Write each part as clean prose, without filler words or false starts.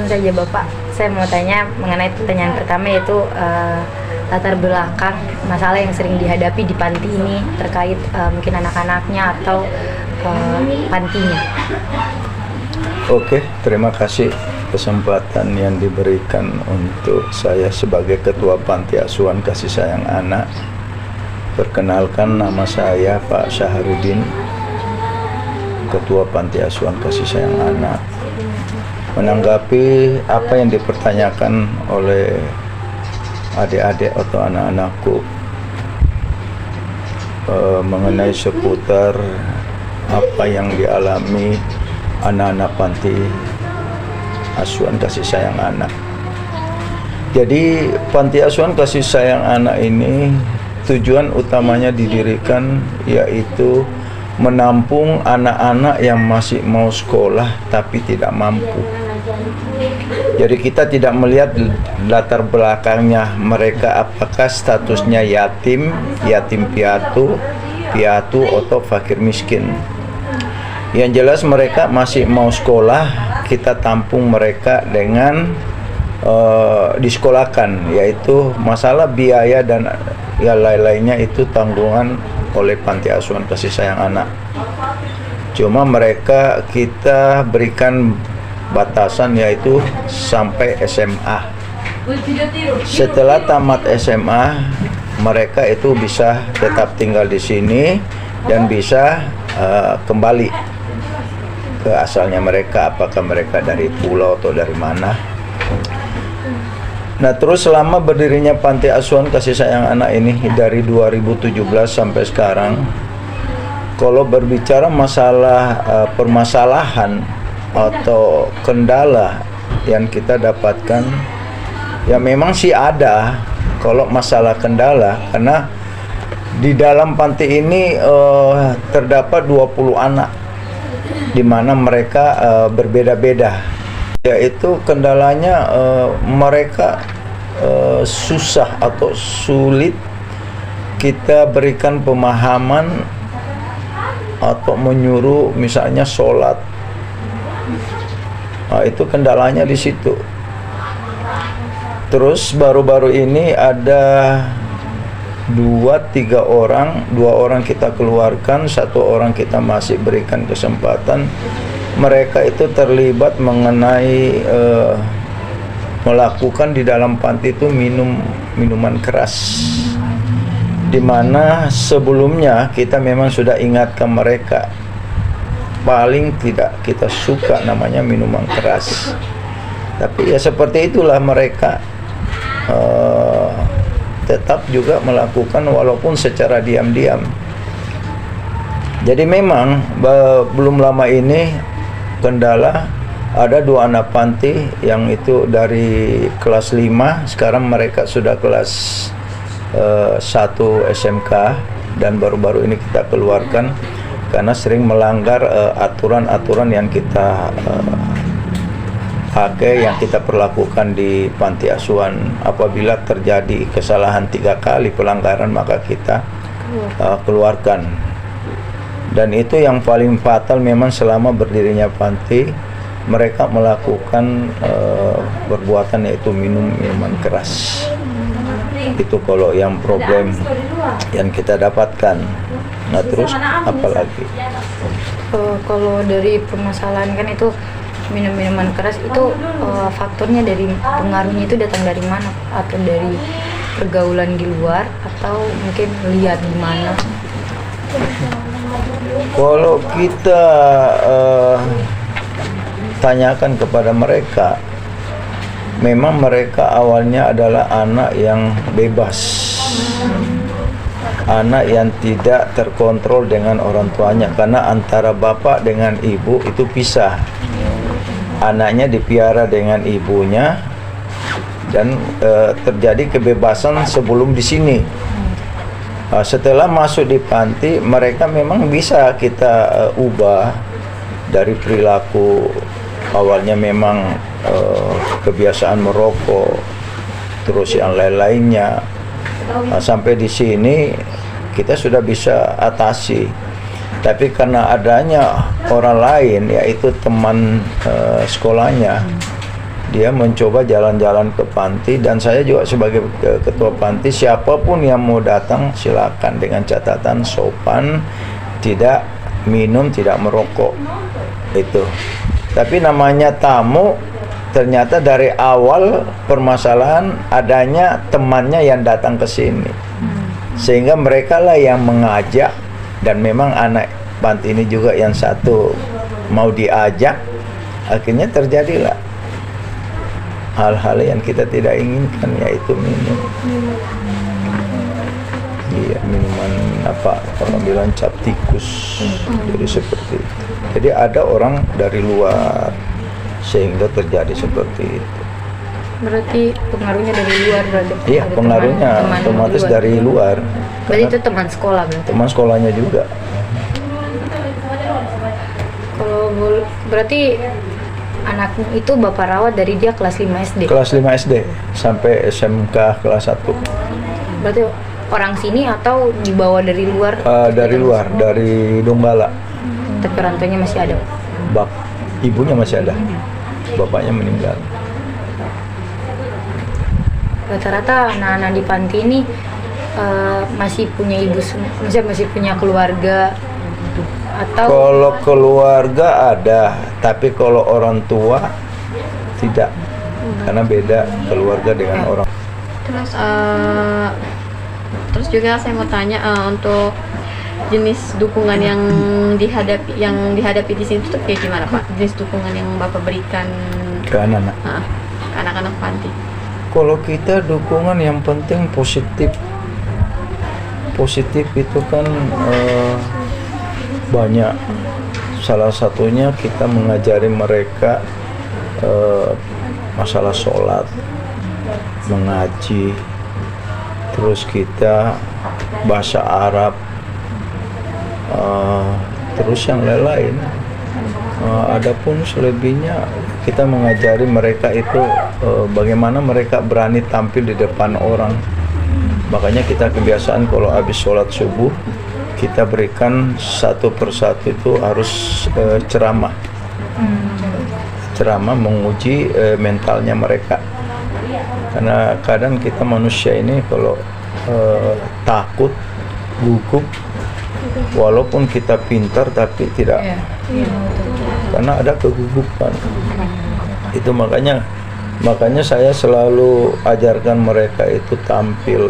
saja Bapak. Saya mau tanya mengenai pertanyaan pertama, yaitu latar belakang masalah yang sering dihadapi di panti ini terkait mungkin anak-anaknya atau pantinya. Oke, terima kasih kesempatan yang diberikan untuk saya sebagai Ketua Panti Asuhan Kasih Sayang Anak. Perkenalkan, nama saya Pak Syahrudin, Ketua Panti Asuhan Kasih Sayang Anak. Menanggapi apa yang dipertanyakan oleh adik-adik atau anak-anakku mengenai seputar apa yang dialami anak-anak panti asuhan kasih sayang anak. Jadi panti asuhan kasih sayang anak ini tujuan utamanya didirikan yaitu menampung anak-anak yang masih mau sekolah tapi tidak mampu. Jadi kita tidak melihat latar belakangnya mereka, apakah statusnya yatim, yatim piatu, piatu atau fakir miskin. Yang jelas mereka masih mau sekolah, kita tampung mereka dengan disekolahkan, yaitu masalah biaya dan yang lain-lainnya itu tanggungan oleh Panti Asuhan Kasih Sayang Anak. Cuma mereka kita berikan batasan yaitu sampai SMA. Setelah tamat SMA, mereka itu bisa tetap tinggal di sini dan bisa kembali ke asalnya mereka, apakah mereka dari pulau atau dari mana. Nah, terus selama berdirinya Panti Asuhan Kasih Sayang Anak ini dari 2017 sampai sekarang, kalau berbicara masalah permasalahan atau kendala yang kita dapatkan, ya memang sih ada kalau masalah kendala, karena di dalam panti ini terdapat 20 anak di mana mereka berbeda-beda, yaitu kendalanya mereka susah atau sulit kita berikan pemahaman atau menyuruh misalnya sholat. Nah, itu kendalanya di situ. Terus baru-baru ini ada 2-3 orang, 2 orang kita keluarkan, 1 orang kita masih berikan kesempatan. Mereka itu terlibat mengenai melakukan di dalam panti itu minuman keras, dimana sebelumnya kita memang sudah ingatkan mereka paling tidak kita suka namanya minuman keras, tapi ya seperti itulah mereka tetap juga melakukan walaupun secara diam-diam. Jadi memang belum lama ini kendala ada 2 anak panti yang itu dari kelas 5, sekarang mereka sudah kelas 1 SMK, dan baru-baru ini kita keluarkan karena sering melanggar aturan-aturan yang kita pakai, yang kita perlakukan di panti asuhan. Apabila terjadi kesalahan 3 kali pelanggaran, maka kita keluarkan. Dan itu yang paling fatal memang selama berdirinya panti, mereka melakukan perbuatan yaitu minuman keras. Itu kalau yang problem yang kita dapatkan. Nah, terus apa lagi? Kalau dari permasalahan kan itu minuman keras itu faktornya dari pengaruhnya itu datang dari mana? Atau dari pergaulan di luar, atau mungkin lihat di mana? Kalau kita tanyakan kepada mereka, memang mereka awalnya adalah anak yang bebas, anak yang tidak terkontrol dengan orang tuanya, karena antara bapak dengan ibu itu pisah. Anaknya dipiara dengan ibunya, dan terjadi kebebasan sebelum di sini. Setelah masuk di panti, mereka memang bisa kita ubah dari perilaku awalnya memang kebiasaan merokok, terus yang lain-lainnya. Sampai di sini kita sudah bisa atasi. Tapi karena adanya orang lain, yaitu teman sekolahnya, dia mencoba jalan-jalan ke panti, dan saya juga sebagai ketua panti, siapapun yang mau datang silakan dengan catatan sopan, tidak minum, tidak merokok. Itu. Tapi namanya tamu, ternyata dari awal permasalahan adanya temannya yang datang ke sini. Sehingga mereka lah yang mengajak, dan memang anak panti ini juga yang satu mau diajak, akhirnya terjadilah hal-hal yang kita tidak inginkan, yaitu minum. Iya, minuman apa orang bilang cap tikus. Jadi seperti itu. Jadi ada orang dari luar sehingga terjadi seperti itu. Berarti pengaruhnya dari luar berarti? Iya, Ada pengaruhnya teman otomatis luar. dari luar. Berarti itu teman sekolah berarti? Teman sekolahnya juga. Kalau berarti anakmu itu Bapak rawat dari dia kelas 5 SD? Kelas 5 SD sampai SMK kelas 1. Berarti orang sini atau dibawa dari luar? Dari luar, dari Donggala. Tapi orang tuanya masih ada? Ibunya masih ada, bapaknya meninggal. Rata-rata anak-anak di panti ini masih punya ibu, maksudnya masih punya keluarga atau? Kalau keluarga ada, tapi kalau orang tua tidak, karena beda keluarga dengan orang. Terus juga saya mau tanya untuk jenis dukungan yang dihadapi di sini itu kayak gimana Pak? Jenis dukungan yang Bapak berikan Ke anak-anak. ke anak-anak panti. Kalau kita dukungan yang penting positif. Positif itu kan banyak. Salah satunya kita mengajari mereka masalah sholat, mengaji, terus kita bahasa Arab, terus yang lain-lain. Adapun selebihnya kita mengajari mereka itu bagaimana mereka berani tampil di depan orang. Makanya kita kebiasaan kalau habis sholat subuh kita berikan satu persatu itu harus ceramah. Ceramah menguji mentalnya mereka. Karena kadang kita manusia ini kalau takut, gugup, walaupun kita pintar tapi tidak, karena ada kegugupan. Itu makanya saya selalu ajarkan mereka itu tampil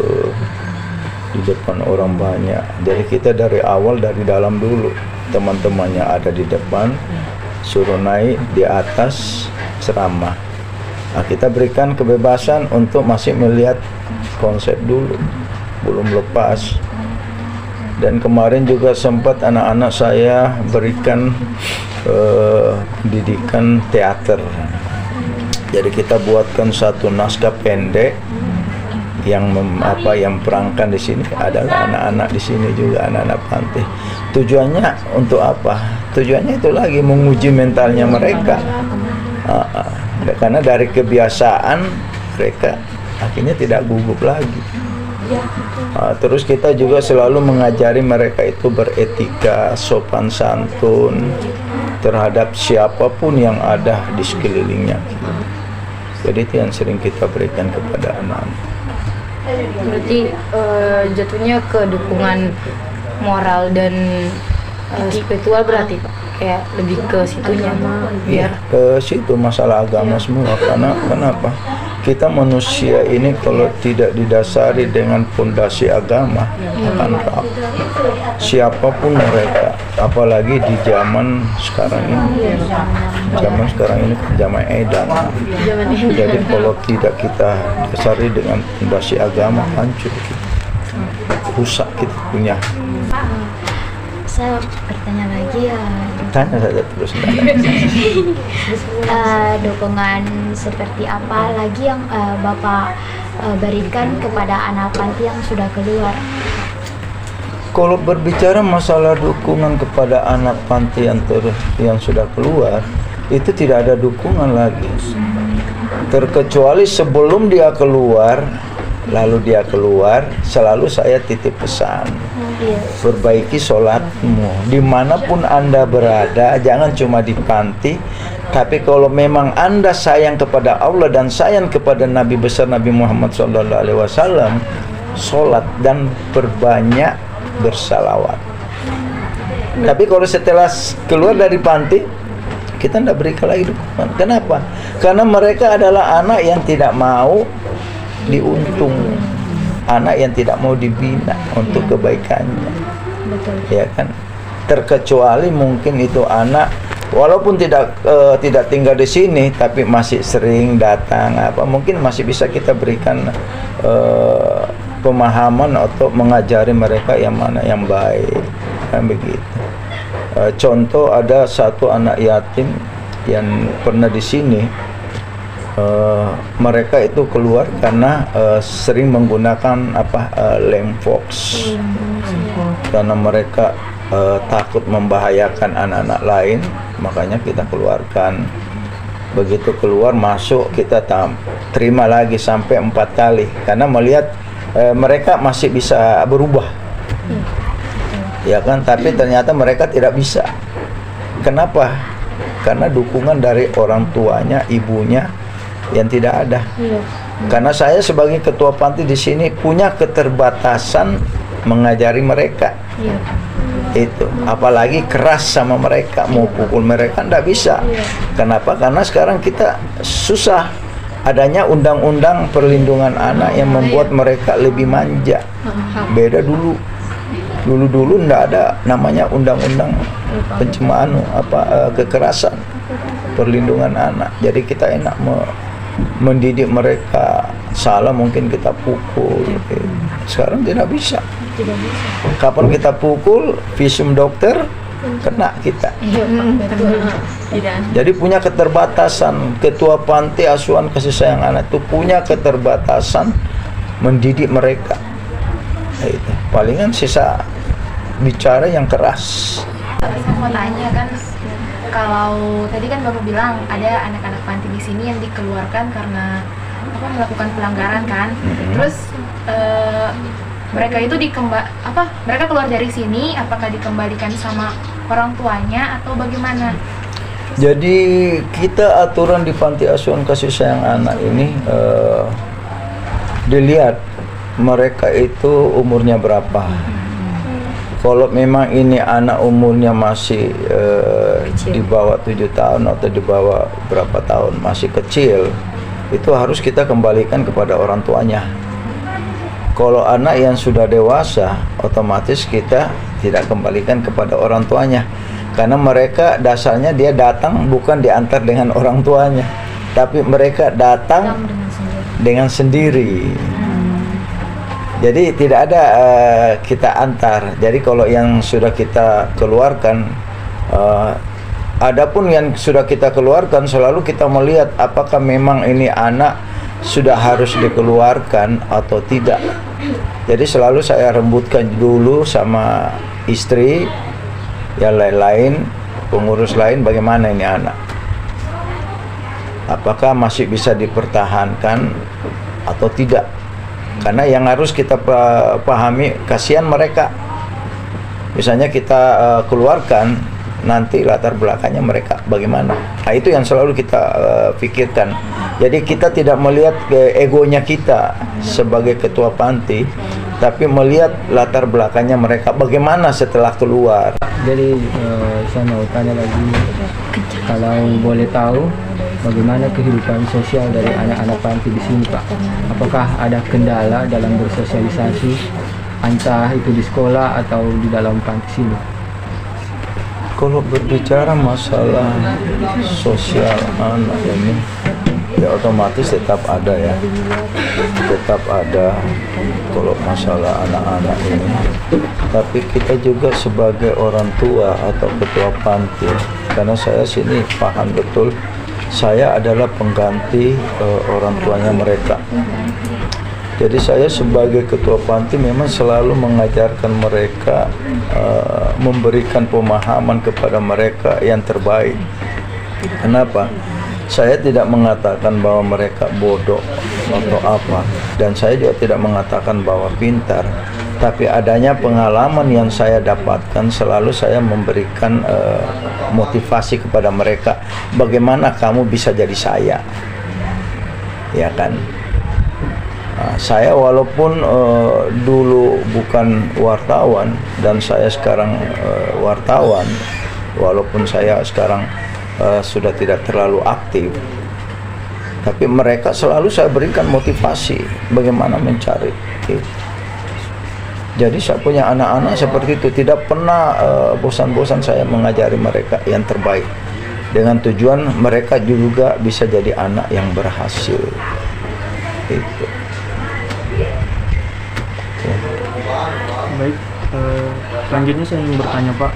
di depan orang banyak. Jadi kita dari awal dari dalam dulu, teman-temannya ada di depan, suruh naik di atas ceramah. Nah, kita berikan kebebasan untuk masih melihat konsep dulu, belum lepas. Dan kemarin juga sempat anak-anak saya berikan pendidikan teater. Jadi kita buatkan satu naskah pendek yang perangkan di sini adalah anak-anak di sini juga, anak-anak panti. Tujuannya untuk apa? Tujuannya itu lagi menguji mentalnya mereka. Karena dari kebiasaan mereka akhirnya tidak gugup lagi. Terus kita juga selalu mengajari mereka itu beretika, sopan santun terhadap siapapun yang ada di sekelilingnya. Jadi itu yang sering kita berikan kepada anak-anak. Berarti jatuhnya ke dukungan moral dan spiritual berarti Pak? Kayak lebih ke situnya biar ke situ masalah agama semua. Karena kenapa? Kita manusia ini kalau tidak didasari dengan fondasi agama akan rapuh. Siapapun mereka, apalagi di zaman sekarang ini. Zaman sekarang ini zaman edan. Jadi kalau tidak kita dasari dengan fondasi agama, hancur kita. Rusak kita punya. Saya bertanya lagi ya. Tanya saja terus. Dukungan seperti apa lagi yang Bapak berikan kepada anak panti yang sudah keluar? Kalau berbicara masalah dukungan kepada anak panti yang sudah keluar, itu tidak ada dukungan lagi. Terkecuali sebelum dia keluar, selalu saya titip pesan. Perbaiki sholatmu dimanapun Anda berada, jangan cuma di panti, Tapi kalau memang Anda sayang kepada Allah dan sayang kepada Nabi besar Nabi Muhammad SAW, sholat dan perbanyak bersalawat. Tapi kalau setelah keluar dari panti, kita tidak berikan lagi dukungan. Kenapa? Karena mereka adalah anak yang tidak mau diuntung, anak yang tidak mau dibina untuk kebaikannya. Betul. Ya kan? Terkecuali mungkin itu anak walaupun tidak tinggal di sini tapi masih sering datang mungkin masih bisa kita berikan pemahaman atau mengajari mereka yang mana yang baik, kan begitu. Contoh, ada satu anak yatim yang pernah di sini, mereka itu keluar karena sering menggunakan lemfox, karena mereka takut membahayakan anak-anak lain, makanya kita keluarkan. Begitu keluar masuk kita terima lagi sampai 4 kali karena melihat mereka masih bisa berubah, ya kan? Tapi ternyata mereka tidak bisa. Kenapa? Karena dukungan dari orang tuanya, ibunya yang tidak ada. Karena saya sebagai ketua panti di sini punya keterbatasan mengajari mereka. Itu apalagi keras sama mereka, mau pukul mereka tidak bisa. Kenapa? Karena sekarang kita susah, adanya undang-undang perlindungan anak yang membuat mereka lebih manja. Beda dulu tidak ada namanya undang-undang pencemaran kekerasan, perlindungan anak. Jadi kita enak mendidik mereka, salah mungkin kita pukul. Sekarang tidak bisa. Kapan kita pukul, visum dokter, kena kita. Jadi punya keterbatasan. Ketua panti asuhan kasih sayang anak itu punya keterbatasan mendidik mereka. Itu palingan sisa bicara yang keras. Saya mau tanya kan, kalau tadi kan Bapak bilang ada anak-anak panti di sini yang dikeluarkan karena melakukan pelanggaran kan. Terus mereka itu mereka keluar dari sini, apakah dikembalikan sama orang tuanya atau bagaimana? Jadi kita aturan di panti asuhan kasih sayang anak ini dilihat mereka itu umurnya berapa. Kalau memang ini anak umurnya masih di bawah 7 tahun atau di bawah berapa tahun, masih kecil, itu harus kita kembalikan kepada orang tuanya. Kalau anak yang sudah dewasa, otomatis kita tidak kembalikan kepada orang tuanya. Karena mereka dasarnya dia datang bukan diantar dengan orang tuanya, tapi mereka datang dengan sendiri. Jadi tidak ada kita antar. Jadi kalau yang sudah kita keluarkan, adapun yang sudah kita keluarkan selalu kita melihat apakah memang ini anak sudah harus dikeluarkan atau tidak. Jadi selalu saya rembutkan dulu sama istri, yang lain-lain, pengurus lain, bagaimana ini anak, apakah masih bisa dipertahankan atau tidak. Karena yang harus kita pahami, kasihan mereka. Misalnya kita keluarkan, nanti latar belakangnya mereka bagaimana. Nah, itu yang selalu kita pikirkan. Jadi kita tidak melihat egonya kita sebagai ketua panti, tapi melihat latar belakangnya mereka bagaimana setelah keluar. Jadi saya mau tanya lagi, kalau boleh tahu bagaimana kehidupan sosial dari anak-anak panti di sini, Pak? Apakah ada kendala dalam bersosialisasi, entah itu di sekolah atau di dalam panti sini? Kalau berbicara masalah sosial anak ini, ya otomatis tetap ada ya, tetap ada kalau masalah anak-anak ini. Tapi kita juga sebagai orang tua atau ketua panti, karena saya sini paham betul, saya adalah pengganti orang tuanya mereka. Jadi saya sebagai ketua panti memang selalu mengajarkan mereka, memberikan pemahaman kepada mereka yang terbaik. Kenapa? Saya tidak mengatakan bahwa mereka bodoh atau apa, dan saya juga tidak mengatakan bahwa pintar. Tapi adanya pengalaman yang saya dapatkan, selalu saya memberikan motivasi kepada mereka. Bagaimana kamu bisa jadi saya, ya kan? Nah, saya walaupun dulu bukan wartawan dan saya sekarang wartawan, walaupun saya sekarang sudah tidak terlalu aktif, tapi mereka selalu saya berikan motivasi bagaimana mencari itu. Jadi saya punya anak-anak seperti itu, tidak pernah bosan-bosan saya mengajari mereka yang terbaik, dengan tujuan mereka juga bisa jadi anak yang berhasil. Itu. Baik, selanjutnya saya ingin bertanya Pak,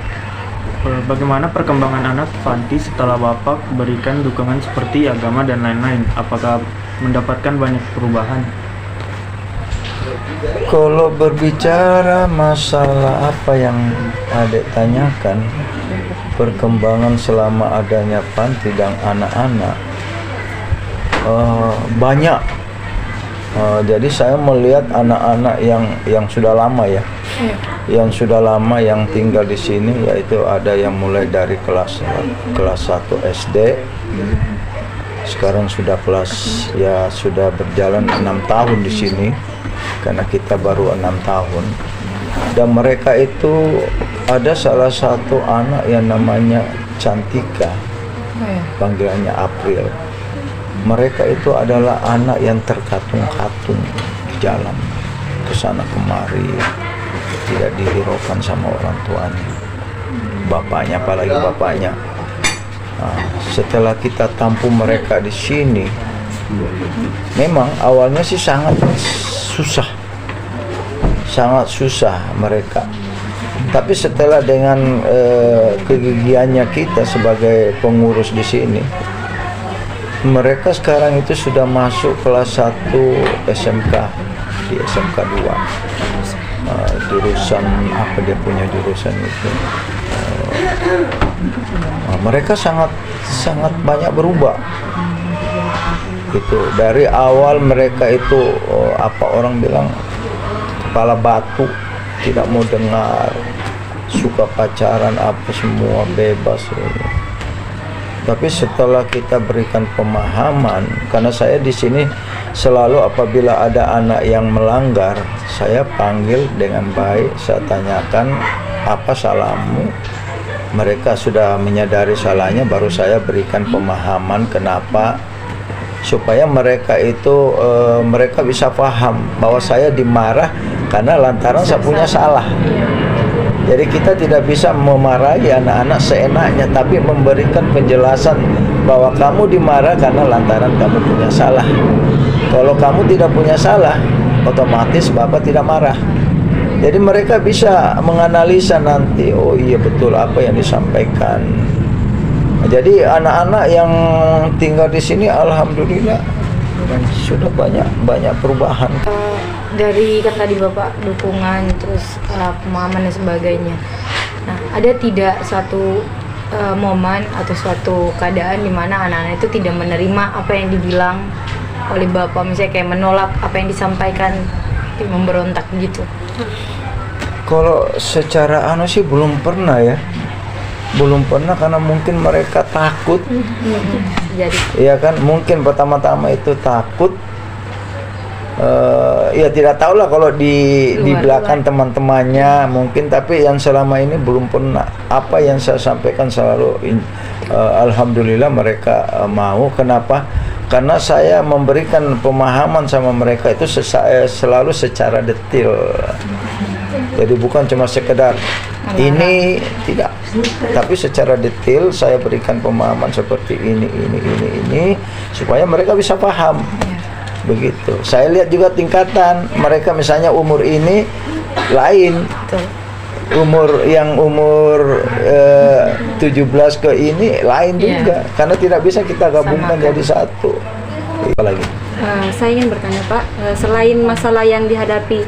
bagaimana perkembangan anak panti setelah Bapak berikan dukungan seperti agama dan lain-lain? Apakah mendapatkan banyak perubahan? Kalau berbicara masalah apa yang adik tanyakan, perkembangan selama adanya panti dan anak-anak, banyak. Jadi saya melihat anak-anak yang sudah lama ya, yang sudah lama yang tinggal di sini, yaitu ada yang mulai dari kelas 1 SD, sekarang sudah sudah berjalan 6 tahun di sini, karena kita baru 6 tahun. Dan mereka itu ada salah satu anak yang namanya Cantika, panggilannya April. Mereka itu adalah anak yang terkatung-katung di jalan, ke sana kemari, tidak dihiraukan sama orang tuanya, bapaknya, apalagi bapaknya. Nah, setelah kita tampung mereka di sini, memang awalnya sih sangat susah mereka. Tapi setelah dengan kegigihannya kita sebagai pengurus di sini, mereka sekarang itu sudah masuk kelas 1 SMK, di SMK 2. Jurusan apa dia punya jurusan itu. Mereka sangat banyak berubah. Itu dari awal mereka itu apa orang bilang kepala batu, tidak mau dengar, suka pacaran apa semua bebas. Tapi setelah kita berikan pemahaman, karena saya di sini selalu apabila ada anak yang melanggar, saya panggil dengan baik, saya tanyakan apa salahmu. Mereka sudah menyadari salahnya, baru saya berikan pemahaman kenapa, supaya mereka itu mereka bisa paham bahwa saya dimarah karena lantaran saya punya salah. Jadi kita tidak bisa memarahi anak-anak seenaknya, tapi memberikan penjelasan bahwa kamu dimarah karena lantaran kamu punya salah. Kalau kamu tidak punya salah, otomatis Bapak tidak marah. Jadi mereka bisa menganalisa nanti, oh iya betul apa yang disampaikan. Jadi anak-anak yang tinggal di sini alhamdulillah sudah banyak perubahan. Dari kan tadi Bapak dukungan, terus pemahaman dan sebagainya. Nah, ada tidak suatu momen atau suatu keadaan di mana anak-anak itu tidak menerima apa yang dibilang oleh Bapak, misalnya kayak menolak apa yang disampaikan, memberontak gitu? Kalau secara sih belum pernah ya. Belum pernah karena mungkin mereka takut. Jadi Iya kan, mungkin pertama-tama itu takut. Ya tidak tahu lah kalau di belakang teman-temannya mungkin, tapi yang selama ini belum pernah. Apa yang saya sampaikan selalu alhamdulillah mereka mau. Kenapa? Karena saya memberikan pemahaman sama mereka itu selalu secara detail. Jadi bukan cuma sekedar ini, tidak, tapi secara detail saya berikan pemahaman seperti ini supaya mereka bisa paham. Begitu. Saya lihat juga tingkatan mereka, misalnya umur ini lain. Umur 17 ke ini lain juga, karena tidak bisa kita gabungkan jadi satu. Apalagi Saya ingin bertanya Pak, selain masalah yang dihadapi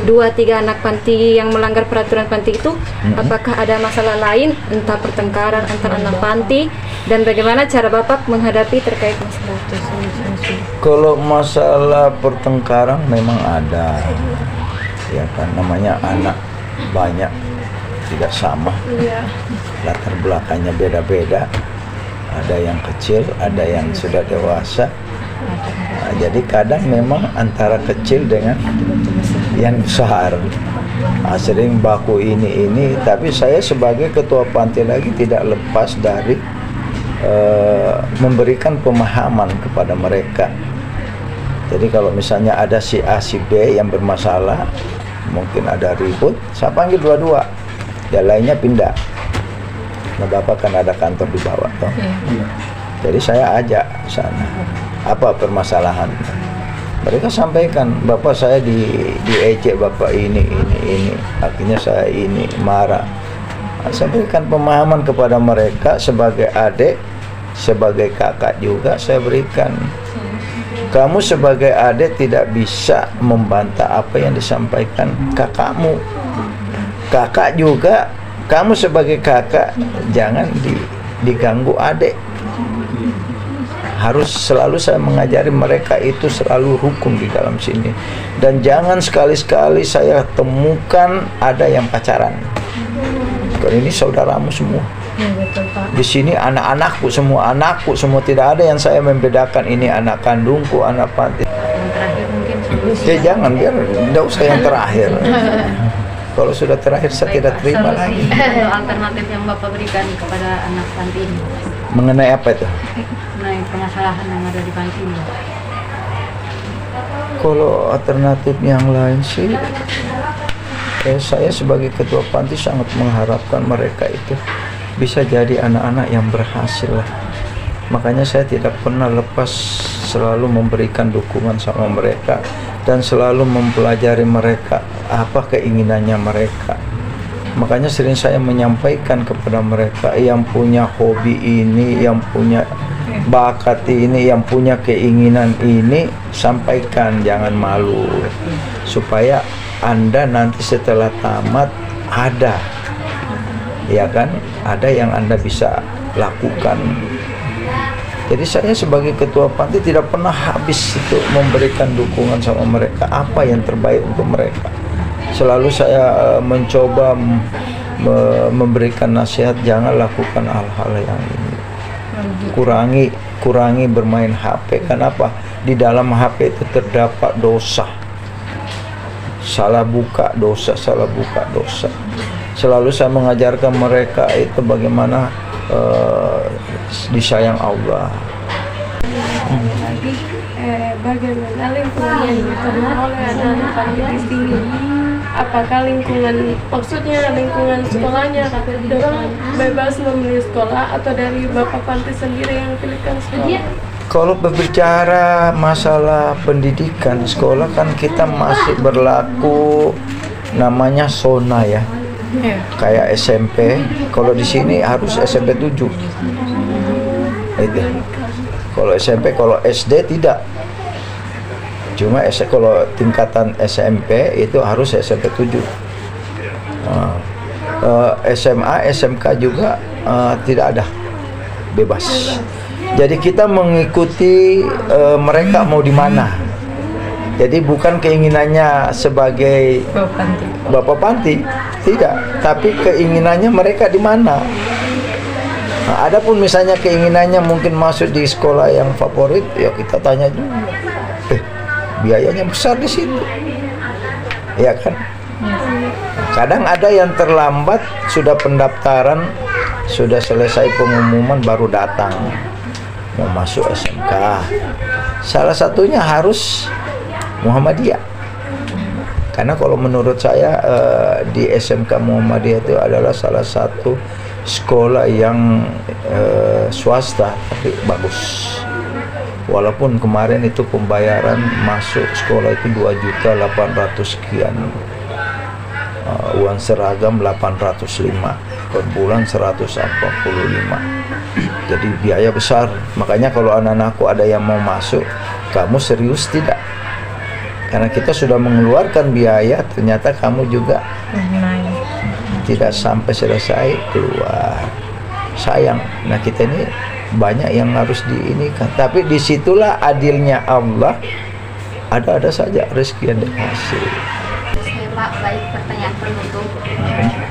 2-3 anak panti yang melanggar peraturan panti itu, apakah ada masalah lain, entah pertengkaran antar anak panti, dan bagaimana cara Bapak menghadapi terkait masalah itu? kalau masalah pertengkaran memang ada, ya kan, namanya anak banyak tidak sama, latar belakangnya beda-beda, ada yang kecil, ada yang sudah dewasa. Nah, jadi kadang memang antara kecil dengan yang besar, sering baku ini, tapi saya sebagai ketua panti lagi tidak lepas dari memberikan pemahaman kepada mereka. Jadi kalau misalnya ada si A, si B yang bermasalah, mungkin ada ribut, saya panggil dua-dua, yang lainnya pindah. Nah, Bapak kan ada kantor di bawah toh. Jadi saya ajak sana, apa permasalahan? Mereka sampaikan, Bapak saya diejek, Bapak ini, akhirnya saya ini marah. Sampaikan pemahaman kepada mereka sebagai adik, sebagai kakak juga saya berikan. Kamu sebagai adik tidak bisa membantah apa yang disampaikan kakakmu. Kakak juga, kamu sebagai kakak jangan diganggu adik. Harus selalu saya mengajari mereka itu selalu rukun di dalam sini. Dan jangan sekali-sekali saya temukan ada yang pacaran. Karena ini saudaramu semua. Di sini anak-anakku semua, anakku semua, tidak ada yang saya membedakan ini anak kandungku, anak panti. Ya jangan, biar tidak usah yang terakhir. Kalau sudah terakhir saya tidak terima lagi. Alternatif yang Bapak berikan kepada anak panti ini Mengenai apa itu? mengenai permasalahan yang ada di panti ini. Kalau alternatif yang lain sih, saya sebagai ketua panti sangat mengharapkan mereka itu bisa jadi anak-anak yang berhasil lah. Makanya saya tidak pernah lepas, selalu memberikan dukungan sama mereka dan selalu mempelajari mereka apa keinginannya mereka. Makanya sering saya menyampaikan kepada mereka yang punya hobi ini, yang punya bakat ini, yang punya keinginan ini, sampaikan, jangan malu, supaya Anda nanti setelah tamat ada, ya kan, ada yang Anda bisa lakukan. Jadi saya sebagai ketua panti tidak pernah habis itu memberikan dukungan sama mereka, apa yang terbaik untuk mereka. Selalu saya mencoba memberikan nasihat, jangan lakukan hal-hal yang ini. Kurangi bermain HP. Kenapa? Di dalam HP itu terdapat dosa. Salah buka dosa. Selalu saya mengajarkan mereka itu bagaimana disayang Allah. Bagaimana lingkungan yang diterima oleh anak-anak panti di sini? Apakah lingkungan, maksudnya lingkungan sekolahnya dorong bebas memilih sekolah atau dari Bapak panti sendiri yang pilihkan sekolah? Kalau berbicara masalah pendidikan sekolah kan kita masih berlaku namanya zona ya. Kayak SMP, kalau di sini harus SMP 7. Itu. Kalau SMP, kalau SD tidak. Cuma kalau tingkatan SMP itu harus SMP 7. SMA, SMK juga tidak ada, bebas. Jadi kita mengikuti mereka mau di mana. Jadi bukan keinginannya sebagai Bapak panti, tidak, tapi keinginannya mereka di mana. Nah, adapun misalnya keinginannya mungkin masuk di sekolah yang favorit, ya kita tanya juga. Biayanya besar di situ, ya kan? Kadang ada yang terlambat, sudah pendaftaran, sudah selesai pengumuman baru datang mau masuk SMK. Salah satunya harus Muhammadiyah, karena kalau menurut saya di SMK Muhammadiyah itu adalah salah satu sekolah yang swasta tapi bagus. Walaupun kemarin itu pembayaran masuk sekolah itu 2.800.000 sekian, uang seragam 805, per bulan 145. Jadi biaya besar. Makanya kalau anak-anakku ada yang mau masuk, kamu serius tidak? Karena kita sudah mengeluarkan biaya, ternyata kamu juga tidak sampai selesai keluar. Sayang. Nah kita ini banyak yang harus diinikan. Tapi disitulah adilnya Allah. Ada-ada saja rezeki yang dikasih. Pak, baik, pertanyaan penutup.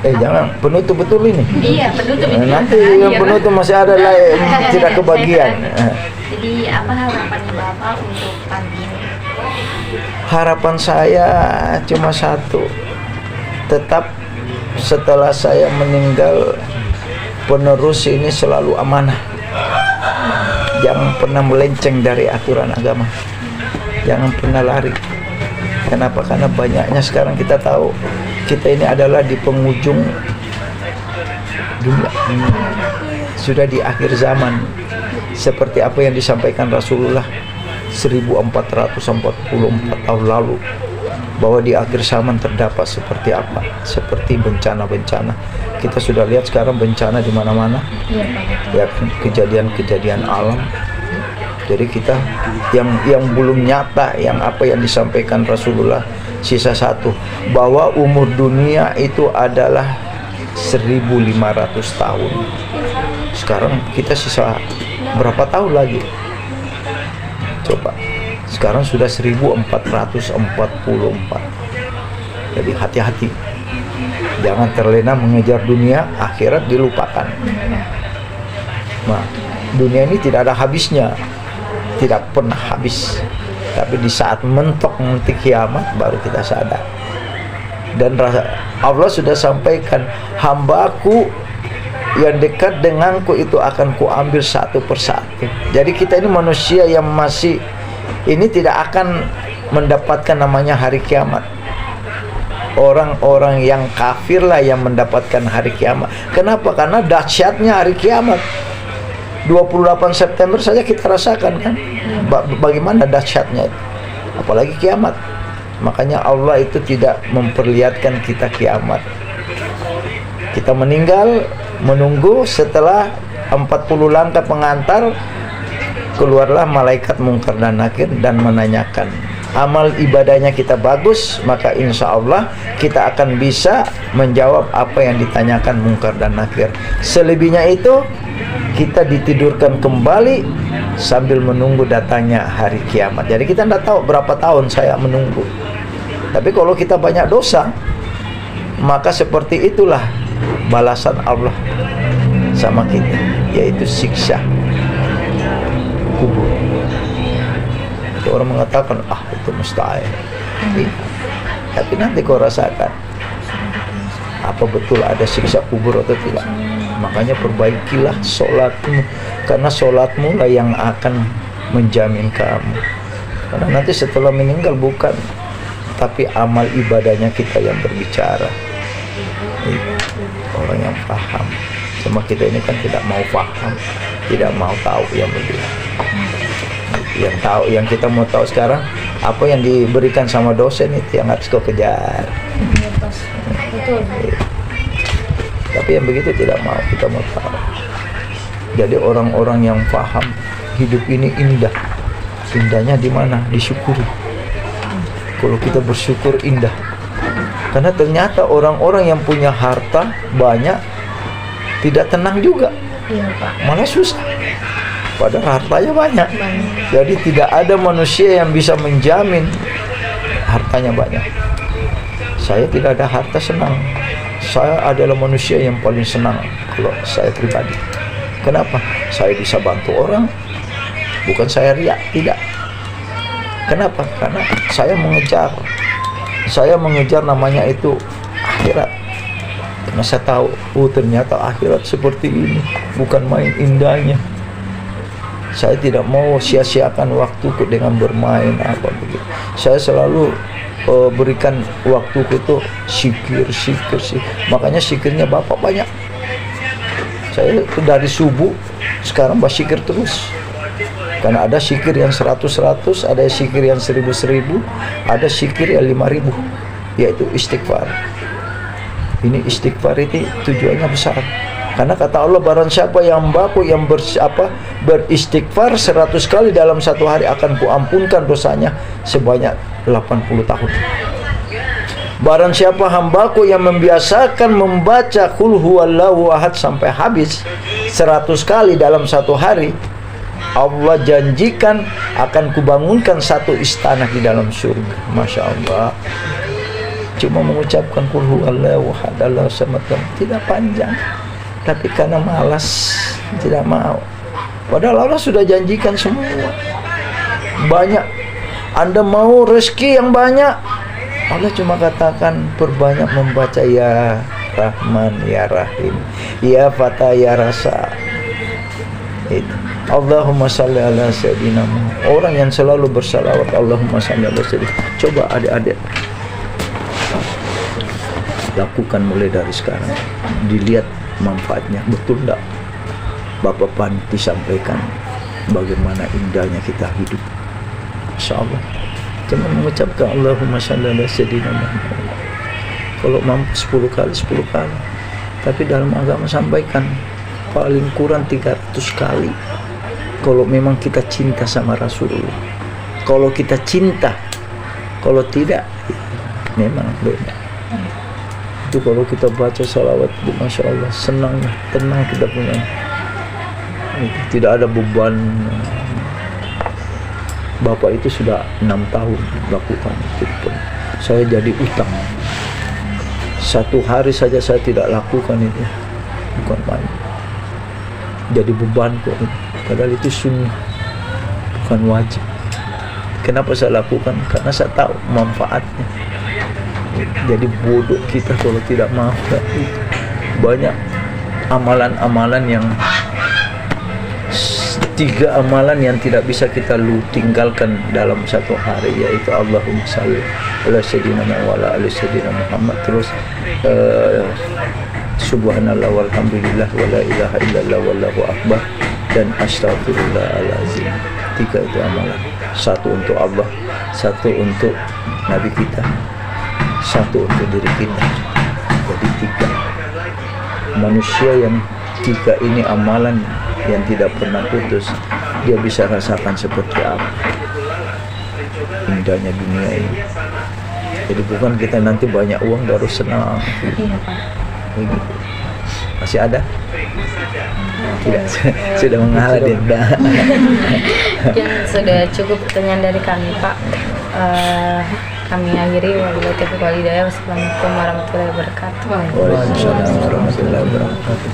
Jangan penutup betul ini. Iya, penutup ini. Nanti yang penutup masih ada lah tidak kebagian. Jadi apa harapannya Bapak untuk panti ini? Harapan saya cuma satu, tetap setelah saya meninggal penerus ini selalu amanah, jangan pernah melenceng dari aturan agama, jangan pernah lari. Kenapa? Karena banyaknya sekarang kita tahu kita ini adalah di penghujung dunia, sudah di akhir zaman, seperti apa yang disampaikan Rasulullah 1444 tahun lalu, bahwa di akhir zaman terdapat seperti apa, seperti bencana-bencana. Kita sudah lihat sekarang bencana di mana-mana, ya kan, kejadian-kejadian alam. Jadi kita yang belum nyata, yang apa yang disampaikan Rasulullah, sisa satu, bahwa umur dunia itu adalah 1500 tahun. Sekarang kita sisa berapa tahun lagi? Coba, sekarang sudah 1444. Jadi hati-hati, jangan terlena mengejar dunia, akhirat dilupakan. Nah, dunia ini tidak ada habisnya, tidak pernah habis. Tapi di saat mentok nanti kiamat baru kita sadar. Dan Allah sudah sampaikan, hambaku yang dekat denganku itu akan kuambil satu persatu. Jadi kita ini manusia yang masih ini tidak akan mendapatkan namanya hari kiamat. Orang-orang yang kafir lah yang mendapatkan hari kiamat. Kenapa? Karena dahsyatnya hari kiamat. 28 September saja kita rasakan kan, bagaimana dahsyatnya itu, apalagi kiamat. Makanya Allah itu tidak memperlihatkan kita kiamat. Kita meninggal, menunggu setelah 40 langkah pengantar, keluarlah malaikat Mungkar dan Nakir dan menanyakan. Amal ibadahnya kita bagus, maka insya Allah kita akan bisa menjawab apa yang ditanyakan Mungkar dan Nakir. Selebihnya itu kita ditidurkan kembali sambil menunggu datangnya hari kiamat. Jadi kita tidak tahu berapa tahun saya menunggu. Tapi kalau kita banyak dosa, maka seperti itulah balasan Allah sama kita, yaitu siksa kubur. Itu orang mengatakan, itu mustahil. Tapi nanti kau rasakan apa betul ada siksa kubur atau tidak. Makanya perbaikilah sholatmu, karena sholatmu lah yang akan menjamin kamu. Karena nanti setelah meninggal bukan, tapi amal ibadahnya kita yang berbicara. Orang yang paham. Cuma kita ini kan tidak mau paham, tidak mau tahu yang begitu. Yang tahu, yang kita mau tahu sekarang apa yang diberikan sama dosen itu yang harus kau kejar. Betul. Tapi yang begitu tidak mau, kita mau tahu. Jadi orang-orang yang paham hidup ini indah. Indahnya di mana? Disyukuri. Kalau kita bersyukur indah. Karena ternyata orang-orang yang punya harta banyak tidak tenang juga. Iya, Pak. Malah susah. Padahal hartanya banyak. Jadi tidak ada manusia yang bisa menjamin hartanya banyak. Saya tidak ada harta senang. Saya adalah manusia yang paling senang kalau saya pribadi. Kenapa? Saya bisa bantu orang, bukan saya riak, tidak. Kenapa? Karena saya mengejar namanya itu akhirat. Karena saya tahu, ternyata akhirat seperti ini, bukan main indahnya. Saya tidak mau sia-siakan waktuku dengan bermain apa begitu. Saya selalu berikan waktuku itu zikir. Makanya zikirnya Bapak banyak. Saya itu dari subuh sekarang berzikir terus. Karena ada zikir yang 100, ada zikir yang 1000, ada zikir yang 5000, yaitu istighfar. Ini istighfar itu tujuannya besar. Karena kata Allah, barang siapa yang baku yang beristighfar 100 kali dalam satu hari, akan kuampunkan dosanya sebanyak 80 tahun. Barang siapa hambaku yang membiasakan membaca Qul huwallahu ahad sampai habis 100 kali dalam satu hari, Allah janjikan akan kubangunkan satu istana di dalam surga. Masya Allah. Cuma mengucapkan Qul huwallahu ahad, Allahu samad, tidak panjang, tapi karena malas tidak mau. Padahal Allah sudah janjikan semua. Banyak. Anda mau rezeki yang banyak, Allah cuma katakan perbanyak membaca ya Rahman ya Rahim, ya Fatah ya Rasa. Itu. Allahumma salli ala sayyidina Muhammad. Orang yang selalu bersalawat Allahumma salli ala sayyidina. Coba adik-adik lakukan mulai dari sekarang, dilihat manfaatnya. Betul enggak Bapak Panti sampaikan bagaimana indahnya kita hidup? Insyaallah cuma mengucapkan Allahumma shalli ala sayyidina Muhammad. Kalau mampu 10 kali 10 kali. Tapi dalam agama sampaikan paling kurang 300 kali. Kalau memang kita cinta sama Rasulullah. Kalau kita cinta, kalau tidak ya, memang beda. Itu kalau kita baca salawat, Masya Allah, senang, tenang kita punya. Tidak ada beban. Bapak itu sudah 6 tahun lakukan itu pun. Saya jadi utang. Satu hari saja saya tidak lakukan itu, bukan main. Jadi beban kok. Padahal itu sunnah, bukan wajib. Kenapa saya lakukan? Karena saya tahu manfaatnya. Jadi bodoh kita kalau tidak mau. Banyak amalan-amalan yang 3 amalan yang tidak bisa kita tinggalkan dalam satu hari, yaitu Allahumma salli ala sayyidina Muhammad wa ala ali sayyidina Muhammad, terus subhanallah walhamdulillah wa la ilaha illallah wallahu akbar, dan astaghfirullahalazim. 3 itu amalan. 1 untuk Allah, 1 untuk Nabi kita, 1 untuk diri kita. Jadi 3. Manusia yang 3 ini amalan yang tidak pernah putus, dia bisa rasakan seperti apa indahnya dunia ini. Jadi bukan kita nanti banyak uang baru senang. Begitu. Masih ada? Tidak, sudah mengalah dia. Yang sudah cukup pertanyaan dari kami, Pak. Kami akhiri, wabillahi taufiq wal hidayah. Wassalamualaikum warahmatullahi wabarakatuh. Waalaikumsalam warahmatullahi wabarakatuh.